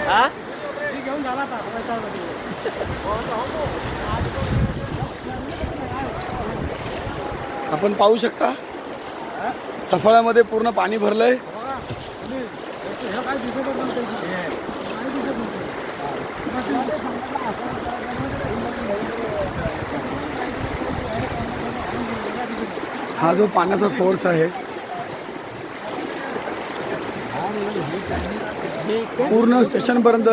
हा घेऊन झाला आपण पाहू शकता सफाळ्यामध्ये पूर्ण पाणी भरलंय. काय दिसत हा जो पाण्याचा फोर्स आहे पूर्ण स्टेशनपर्यंत.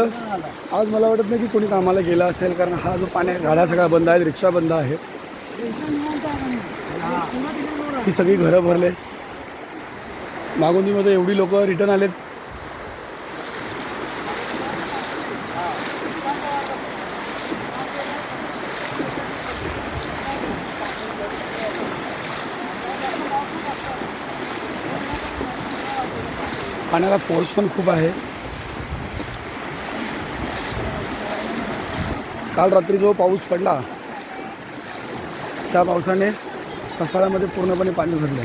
आज मला वाटत नाही की कोणी कामाला गेला असेल, कारण हा जो पाण्या गाड्या सगळ्या बंद आहेत, रिक्षा बंद आहेत. ही सगळी घरं भरले. मागोंदीमध्ये एवढी लोक रिटर्न आलेत. पाण्याला फोर्स पण खूप आहे. काल रात्री जो पाऊस पडला त्या पावसाने सफाळ्यामध्ये पूर्णपणे पाणी भरले.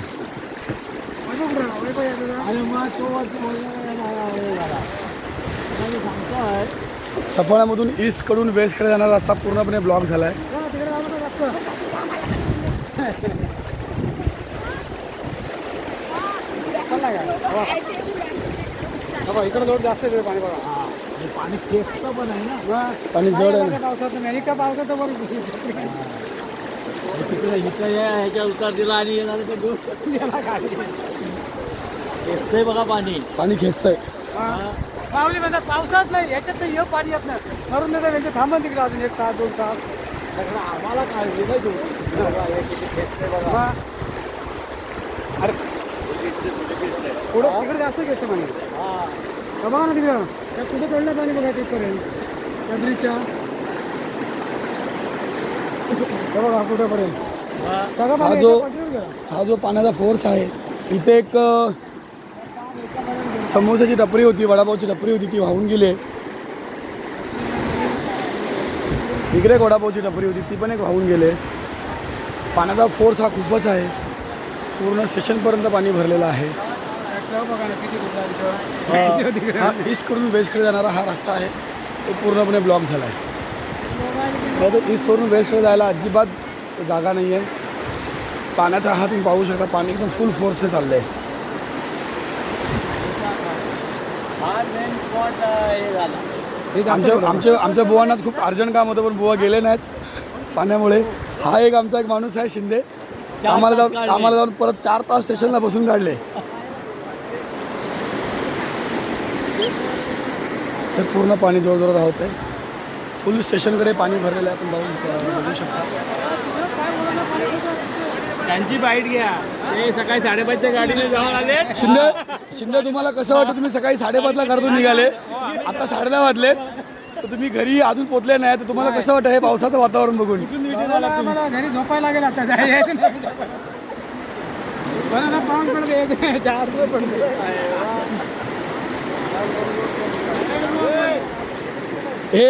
सफाळ्यामधून ईस्टकडून वेस्टकडे जाणारा रस्ता पूर्णपणे ब्लॉक झाला आहे. इकडे लोट जास्त आहे पाणी बघा. पाणी खेचतं पण आहे ना. पाणी जड आहे. पावसाचं नाही का पावसाचं बरं तिकडे इथं ह्याच्या उतार दिला आणि येणार ते दूर खेचतंय बघा पाणी. पाणी खेचतंय. पावली म्हणतात पावसात नाही, याच्यात हे पाणी येत नाही. करून देतात त्यांचे थांबन तिकडे अजून 1 तास 2 तास. आम्हाला काळजी नाही तू बघा. अरे पुढं तिकडे जास्त घेतं पाणी. बघा ना तिकडं त्या कुठे पडलं पाणी बघा तिथपर्यंत त्या ब्रिजच्या. बघा कुठेपर्यंत हा जो पाण्याचा फोर्स आहे. इथे एक समोसाची टपरी होती, वडापावची टपरी होती, ती वाहून गेली. इकडे एक वडापावची टपरी होती, ती पण एक वाहून गेले. पाण्याचा फोर्स हा खूपच आहे. पूर्ण स्टेशनपर्यंत पाणी भरलेलं आहे. हा ईस्टकडून वेस्टकडे जाणारा हा रस्ता आहे, तो पूर्णपणे ब्लॉक झाला आहे. तर ईस्टवरून वेस्टकडे जायला अजिबात जागा नाही आहे. पाण्याचा हा तुम्ही पाहू शकता, पाणी एकदम फुल फोर्सने चाललं आहे. आमच्या बुवांनाच खूप अर्जंट काम होतं, पण बुवा गेले नाहीत पाण्यामुळे. हा एक आमचा एक माणूस आहे शिंदे, कामाला जाऊन परत 4 तास स्टेशनला बसून काढले. हे पूर्ण पाणी जोरजोरात राहत आहे. फुल स्टेशनकडे पाणी भरलेलं आहे. आपण बघू शकता. त्यांची बाईट घ्या. ते सकाळी 5:30च्या गाडीने जाऊन आले. शिंदे तुम्हाला कसं वाटतं? तुम्ही सकाळी 5:30ला घरातून निघाले, आता 10:30 वाजले, तर तुम्ही घरी अजून पोचले नाही, तर तुम्हाला कसं वाटतं हे पावसाचं वातावरण बघून? मला घरी झोपायला लागेल आता. पाऊस पडते हे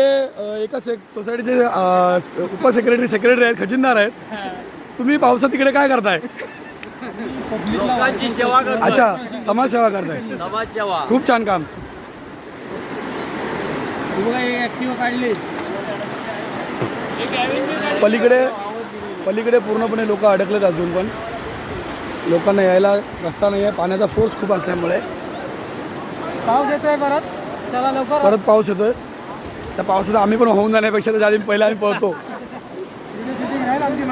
एका सोसायटीचे सेक्रेटरी आहेत, खजिनदार आहेत. तुम्ही पावसात तिकडे काय करताय? लोकांची सेवा करतो. अच्छा, समाजसेवा करताय. समाज सेवा. खूप छान काम. काढली पलीकडे पूर्णपणे लोक अडकलेत अजून पण. लोकांना यायला रस्ता नाही आहे. पाण्याचा फोर्स खूप असल्यामुळे. पाऊस येतोय चला लवकर. परत पाऊस येतोय. त्या पावसात आम्ही पण वाहून जाण्यापेक्षा तर आधी पहिला आम्ही पळतो. आमची